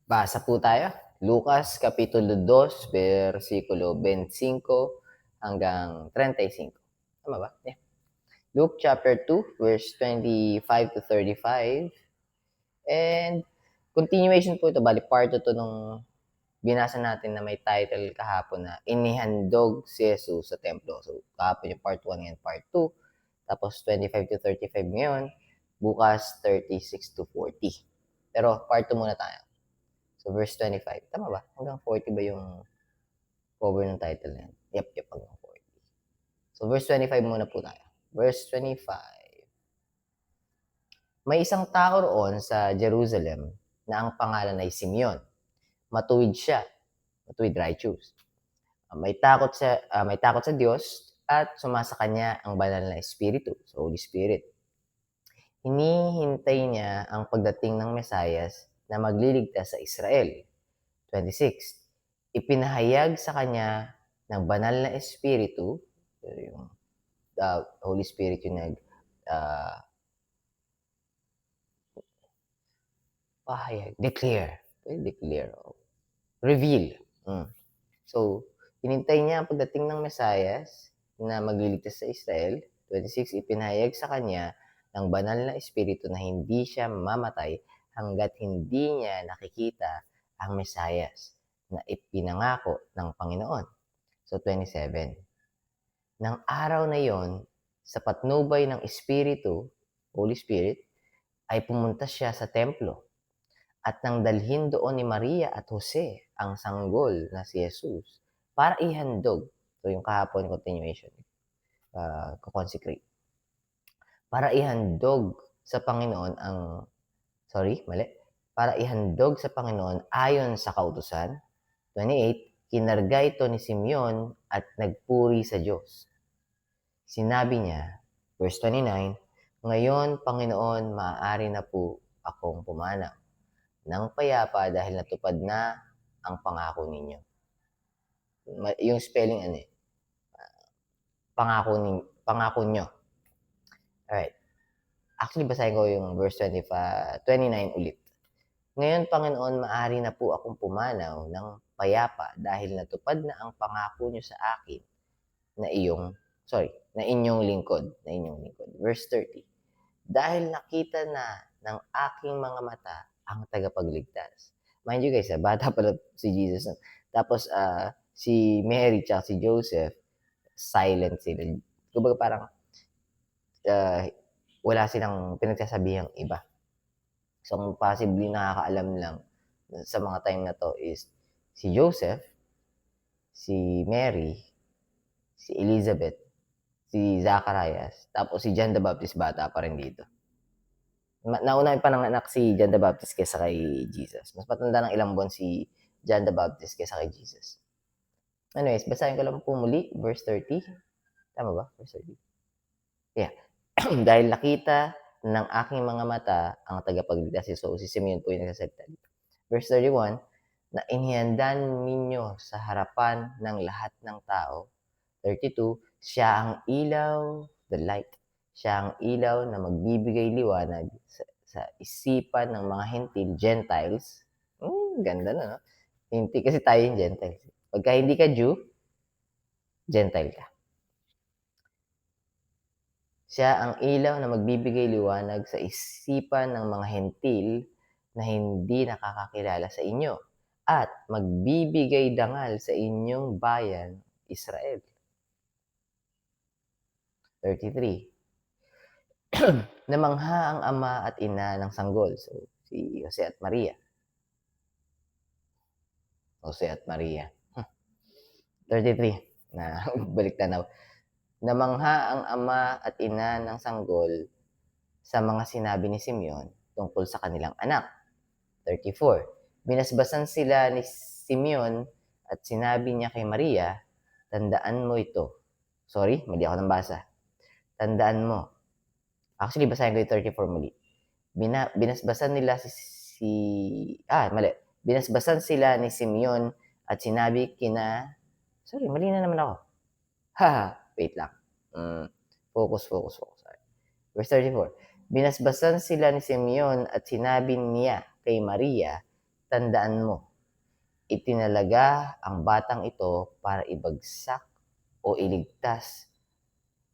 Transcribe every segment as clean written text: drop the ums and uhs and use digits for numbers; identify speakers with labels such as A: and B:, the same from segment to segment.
A: Basa po tayo. Lucas Kapitulo 2, versikulo 25 hanggang 35. Tama ba? Yeah. Luke chapter 2, verse 25 to 35. And continuation po ito. Bali, part 2 nung binasa natin na may title kahapon na Inihandog si Jesus sa templo. So, kahapon yung part 1 and part 2. Tapos 25 to 35 ngayon. Bukas 36 to 40. Pero part 2 muna tayo. So, verse 25. Tama ba? Hanggang 40 ba yung cover ng title na yan? Yep, hanggang 40. So, verse 25 muna po tayo. Verse 25. May isang tao roon sa Jerusalem na ang pangalan ay Simeon. Matuwid siya. Matuwid, righteous. May takot sa Diyos at sumasa kanya ang banal na Espiritu, so Holy Spirit. Hinihintay niya ang pagdating ng Mesayas na magliligtas sa Israel. 26. Ipinahayag sa kanya ng banal na Espiritu, yung Holy Spirit yung declare, reveal. So, hinintay niya ang pagdating ng Mesayas na magliligtas sa Israel. 26, ipinahayag sa kanya ng banal na Espiritu na hindi siya mamatay hanggat hindi niya nakikita ang Mesayas na ipinangako ng Panginoon. So, 27. Nang araw na yon, sa patnubay ng Espiritu, Holy Spirit, ay pumunta siya sa templo at nang dalhin doon ni Maria at Jose ang sanggol na si Jesus para ihandog. So, yung kahapon continuation, consecrate. Para ihandog sa Panginoon para ihandog sa Panginoon ayon sa kautusan. 28, kinarga ito ni Simeon at nagpuri sa Diyos. Sinabi niya, verse 29, ngayon, Panginoon, maaari na po akong pumanaw ng payapa dahil natupad na ang pangako ninyo. Yung spelling pangako nyo. Alright. Actually, basahin ko yung verse 29 ulit. Ngayon, Panginoon, maaari na po akong pumanaw ng payapa dahil natupad na ang pangako nyo sa akin na inyong lingkod. Verse 30. Dahil nakita na ng aking mga mata ang tagapagligtas. Mind you guys, bata pala si Jesus. Tapos, si Mary at si Joseph, silent sila. Kumbaga parang, wala silang pinagsasabihang iba. So, possibly nakakaalam lang sa mga time na to is si Joseph, si Mary, si Elizabeth, si Zacharias, tapos si John the Baptist bata pa rin dito. Nauna pa nanganak si John the Baptist kaysa kay Jesus. Mas matanda ng ilang buwan si John the Baptist kaysa kay Jesus. Anyways, basahin ko lang po muli, verse 30. Tama ba? Verse 30. Yeah. Dahil nakita ng aking mga mata ang tagapagligtas. So, si Simeon po yung nagsasalita dito. Verse 31, na inihandan ninyo sa harapan ng lahat ng tao. 32, siya ang ilaw, the light. Siya ang ilaw na magbibigay liwanag sa isipan ng mga hentil, Gentiles. Ganda na, no? Hindi kasi tayo yung Gentiles. Pagka hindi ka Jew, Gentile ka. Siya ang ilaw na magbibigay liwanag sa isipan ng mga hentil na hindi nakakakilala sa inyo at magbibigay dangal sa inyong bayan, Israel. 33. Namangha ang ama at ina ng sanggol. So, si Jose at Maria. Jose at Maria. 33. Na balik tanaw. Namangha ang ama at ina ng sanggol sa mga sinabi ni Simeon tungkol sa kanilang anak. 34. Binasbasan sila ni Simeon at sinabi niya kay Maria, tandaan mo ito. Sorry, mali ako nang basa. Tandaan mo. Actually, basahin ko yung 34 muli. Binasbasan sila ni Simeon at sinabi sorry, mali na naman ako. Wait lang. Focus. Sorry. Verse 34. Binasbasan sila ni Simeon at sinabi niya kay Maria, tandaan mo, itinalaga ang batang ito para ibagsak o iligtas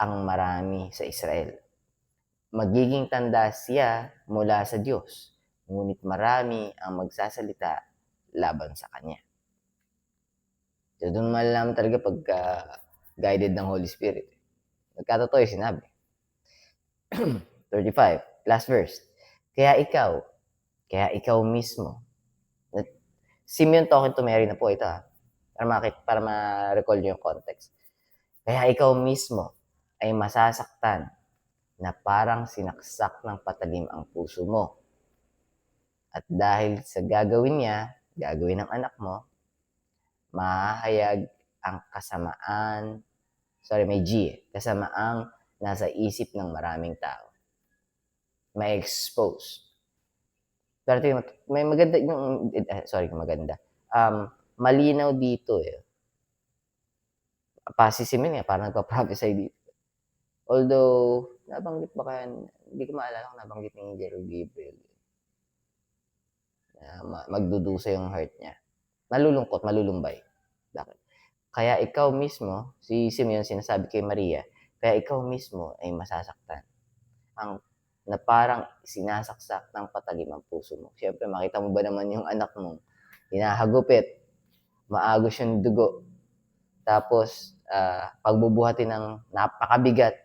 A: ang marami sa Israel. Magiging tanda siya mula sa Diyos, ngunit marami ang magsasalita laban sa Kanya. So, doon malalaman talaga pagka guided ng Holy Spirit. Nagkatotoo yung sinabi. 35, last verse. Kaya ikaw mismo. Simeon talking to Mary na po ito, para ma-recall nyo yung context. Kaya ikaw mismo ay masasaktan na parang sinaksak ng patalim ang puso mo. At dahil sa gagawin ng anak mo, mahahayag ang kasamaang nasa isip ng maraming tao. May expose. Pero may maganda malinaw dito eh. Pasisimin nga, parang nagpa-prophesy dito. Although, nabanggit ba kaya, hindi ko maalala kung nabanggit ni Angel Gabriel. Magdudusa yung heart niya. Malulungkot, malulumbay. Bakit? Kaya ikaw mismo, si Simeon sinasabi kay Maria, kaya ikaw mismo ay masasaktan. Na parang sinasaksak ng patalim ang puso mo. Siyempre, makita mo ba naman yung anak mo, hinahagupit, maagos yung dugo, tapos pagbubuhatin ng napakabigat,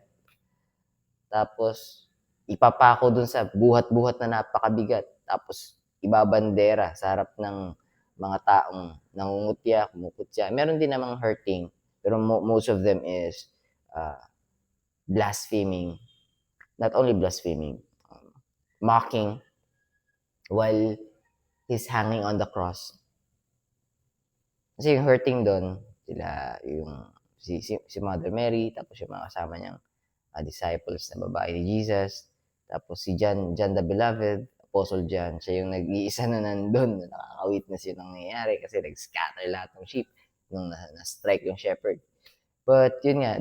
A: tapos ipapako dun sa buhat-buhat na napakabigat, tapos ibabandera sa harap ng mga taong nangungutya, kumukutya. Meron din namang hurting, pero most of them is blaspheming. Not only blaspheming, mocking while he's hanging on the cross. Kasi yung hurting doon, si Mother Mary, tapos yung mga kasama niyang disciples na babae ni Jesus, tapos si John the Beloved, Apostle John, siya yung nag-iisa na nandun, na nakaka-witness yung nangyayari kasi nag-scatter lahat ng sheep nung na-strike yung shepherd. But yun nga,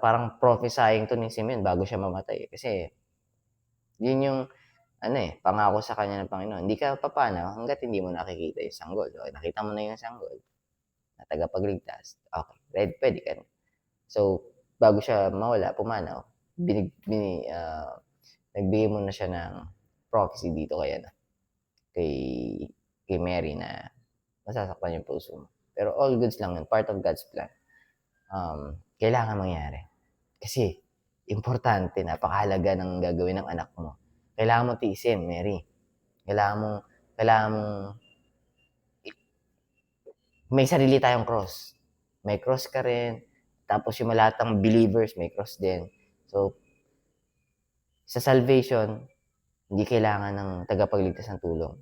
A: parang prophesying to ni Simeon bago siya mamatay. Kasi yun yung pangako sa kanya ng Panginoon. Hindi ka papanaw hanggat hindi mo nakikita yung sanggol. So, nakita mo na yung sanggol na tagapagligtas. Okay, pwede ka na. So, bago siya pumanaw, nagbigay mo na siya ng prophecy dito kay Mary na masasaktan yung puso mo. Pero all goods lang yun, part of God's plan. Kailangan mangyari. Kasi, importante, napakahalaga ng gagawin ng anak mo. Kailangan mo tiisin, Mary. Kailangan mo may sarili tayong cross. May cross ka rin. Tapos yung lahat ng believers, may cross din. So, sa salvation, hindi kailangan ng tagapagligtas ng tulong.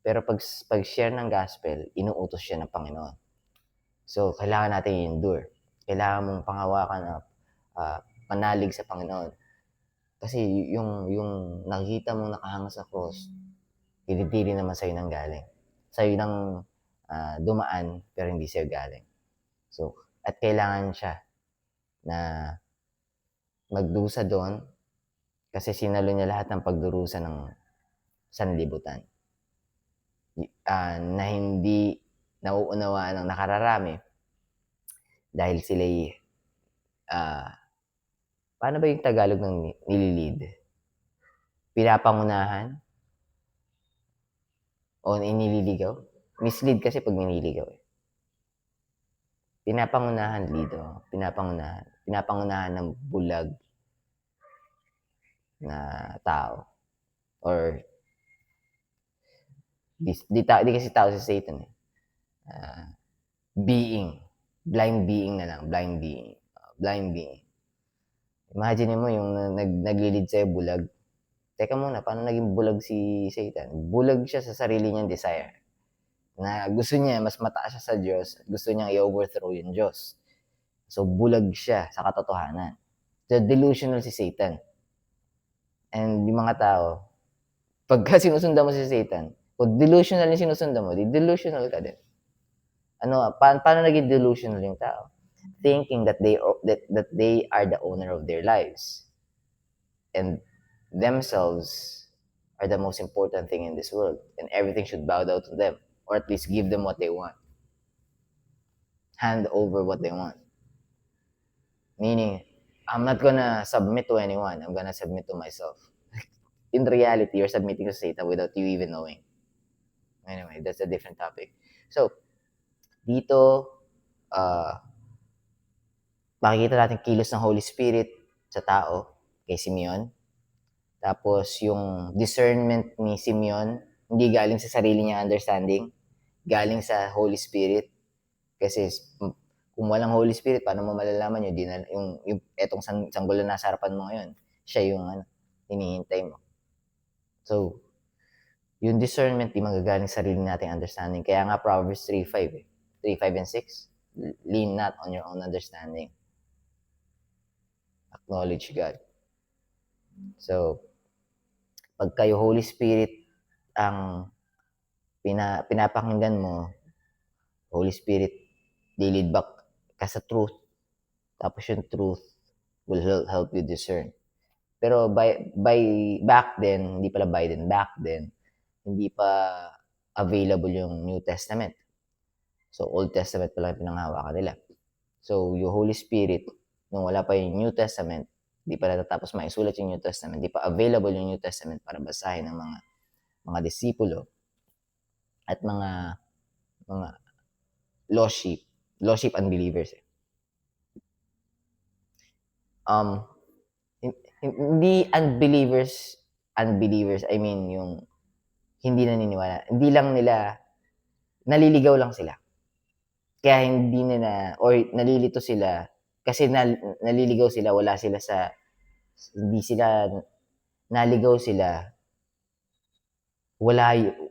A: Pero pag-share ng gospel, inuutos siya ng Panginoon. So, kailangan natin i-endure. Kailangan mong panghawakan na panalig sa Panginoon. Kasi yung nakikita mong nakahanga sa cross, hindi naman sa'yo nang galing. Sa'yo nang dumaan, pero hindi sa'yo galing. So, at kailangan siya na magdusa doon kasi sinalo niya lahat ng pagdurusa ng sanlibutan. Na hindi nauunawaan ng nakararami dahil sila'y paano ba yung Tagalog ng nililid? Pinapangunahan? O inililigaw? Mislead kasi pag nililigaw eh. Pinapangunahan ng bulag na tao. Or di kasi tao si Satan eh. Blind being. Imagine mo yung naglilid sa'yo bulag. Teka muna, paano naging bulag si Satan? Bulag siya sa sarili niyang desire. Na gusto niya, mas mataas siya sa Diyos, at gusto niyang i-overthrow yung Diyos. So, bulag siya sa katotohanan. So, delusional si Satan. And yung mga tao, pagka sinusundan mo si Satan, kung delusional yung sinusundan mo, delusional ka din. Paano naging delusional yung tao? Thinking that they are the owner of their lives. And themselves are the most important thing in this world, and everything should bow down to them, or at least give them what they want. Hand over what they want. Meaning, I'm not gonna submit to anyone. I'm gonna submit to myself. In reality, you're submitting to Satan without you even knowing. Anyway, that's a different topic. So, dito, makikita natin kilos ng Holy Spirit sa tao, kay Simeon. Tapos, yung discernment ni Simeon, hindi galing sa sarili niyang understanding, galing sa Holy Spirit. Kasi kung walang Holy Spirit, paano mo malalaman yun? Yung etong sanggol na nasa harapan mo ngayon, siya yung hinihintay mo. So, yung discernment, di magagaling sa sarili nating understanding. Kaya nga Proverbs 3:5 3:5 and 6, lean not on your own understanding. Acknowledge God. So, pag kayo Holy Spirit ang pinapakinggan mo, Holy Spirit, lead back ka sa truth. Tapos yung truth will help you discern. Pero back then, hindi pa available yung New Testament. So, Old Testament pa lang pinanghawakan nila. So, yung Holy Spirit, nung wala pa yung New Testament, hindi pa natatapos maisulat yung New Testament, hindi pa available yung New Testament para basahin ng mga disipulo at mga lost sheep unbelievers. Hindi unbelievers, I mean yung hindi naniniwala. Hindi lang nila, naliligaw lang sila. Kaya hindi nila, or nalilito sila, kasi naliligaw sila, hindi sila, naligaw sila,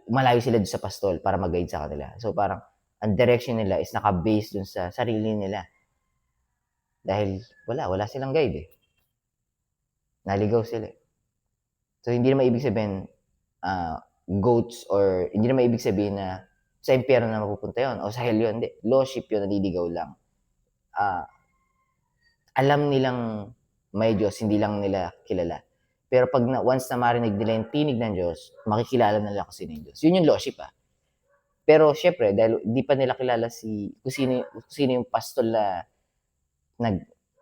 A: malayo sila doon sa pastol para mag-guide sa kanila. So parang, ang direction nila is naka-base dun sa sarili nila. Dahil wala silang guide eh. Naligaw sila. So hindi naman ibig sabihin, goats, or hindi naman ibig sabihin na sa impyerno na mapupunta yun, o sa hell yun. Hindi. Lordship yun, naliligaw lang. Alam nilang may Diyos, hindi lang nila kilala. Pero pag once na marinig nila yung tinig ng Diyos, makikilala nila kung sino yung Diyos. Yun yung lordship Pero syempre, dahil di pa nila kilala kung sino yung pastol na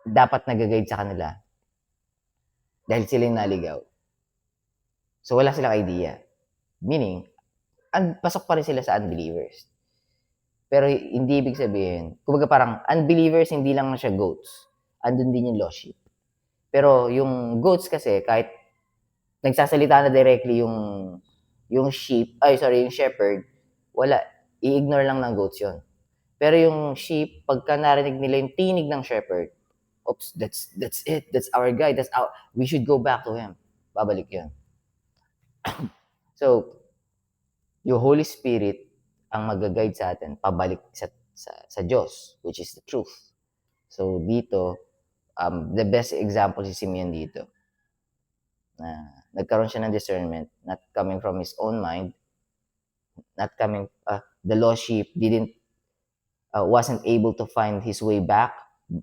A: dapat nag-guide sa kanila, dahil sila yung naligaw. So wala silang idea. Meaning, pasok pa rin sila sa unbelievers. Pero hindi ibig sabihin, kumbaga parang unbelievers, hindi lang siya goats. Andun din yung lost sheep. Pero yung goats kasi, kahit nagsasalita na directly yung shepherd, wala, i-ignore lang ng goats yun. Pero yung sheep, pagka narinig nila yung tinig ng shepherd, oops, that's it, that's our guy, we should go back to him. Babalik yun. So, yung Holy Spirit ang mag-guide sa atin pabalik sa Diyos, which is the truth. So, dito, the best example si Simeon dito. Nagkaroon siya ng discernment, not coming from his own mind, the lost sheep wasn't able to find his way back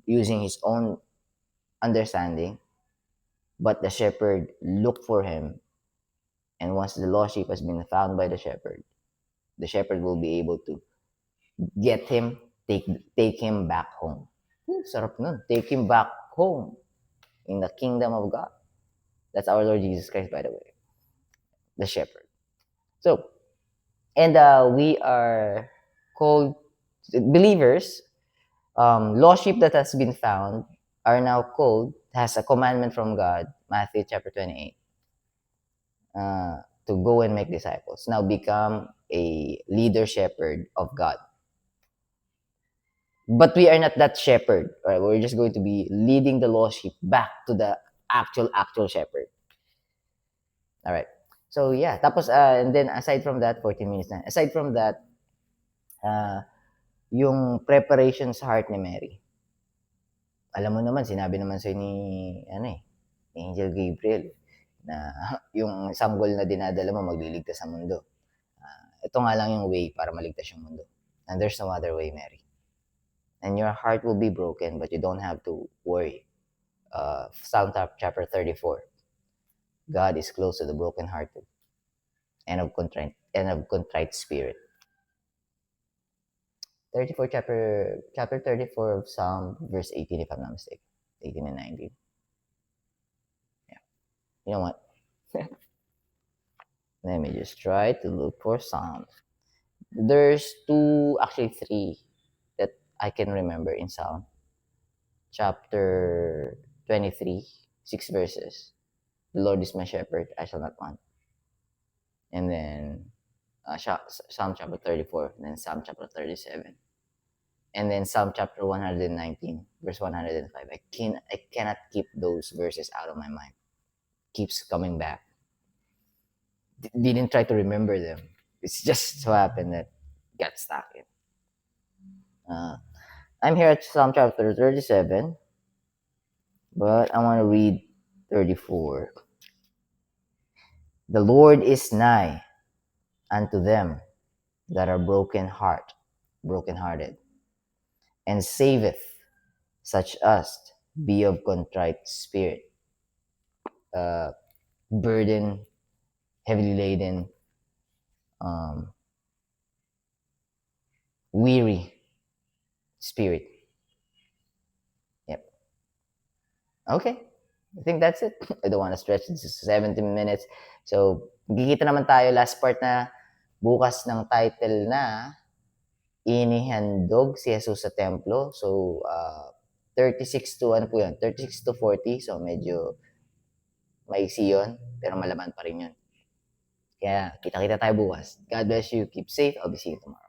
A: using his own understanding, but the shepherd looked for him, and once the lost sheep has been found by the shepherd will be able to get him, take him back home. Sarap nun. Take him back home in the kingdom of God. That's our Lord Jesus Christ, by the way. The shepherd. So, and we are called believers. Lost sheep that has been found are now called, has a commandment from God, Matthew chapter 28, to go and make disciples. Now become a leader shepherd of God. But we are not that shepherd. Right? We're just going to be leading the lost sheep back to the actual shepherd. All right. So yeah, tapos and then aside from that, 14 minutes na. Aside from that, yung preparation sa heart ni Mary. Alam mo naman, sinabi naman sa'yo ni Angel Gabriel na yung sanggol na dinadala mo magliligtas sa mundo. Ito nga lang yung way para maligtas yung mundo. And there's no other way, Mary. And your heart will be broken, but you don't have to worry. Psalm chapter 34. God is close to the brokenhearted. and of contrite spirit. 34 chapter 34 of Psalm, verse 18, if I'm not mistaken. 18 and 19. Yeah. You know what? Let me just try to look for Psalms. There's actually three that I can remember in Psalm. Chapter 23, 6 verses. The Lord is my shepherd, I shall not want. And then Psalm chapter 34, and then Psalm chapter 37. And then Psalm chapter 119, verse 105. I cannot keep those verses out of my mind. Keeps coming back. Didn't try to remember them. It's just so happened that got stuck in. I'm here at Psalm chapter 37, but I want to read 34. The Lord is nigh unto them that are brokenhearted, and saveth such as be of contrite spirit, burden, heavily laden, weary spirit. Yep. Okay. I think that's it. I don't want to stretch this to 17 minutes. So, magkikita naman tayo last part na bukas ng title na inihandog si Jesus sa templo. So, 36 to, ano po yun? 36 to 40. So, medyo maiksi yun. Pero malaman pa rin yun. Kaya, kita-kita tayo bukas. God bless you. Keep safe. I'll be seeing you tomorrow.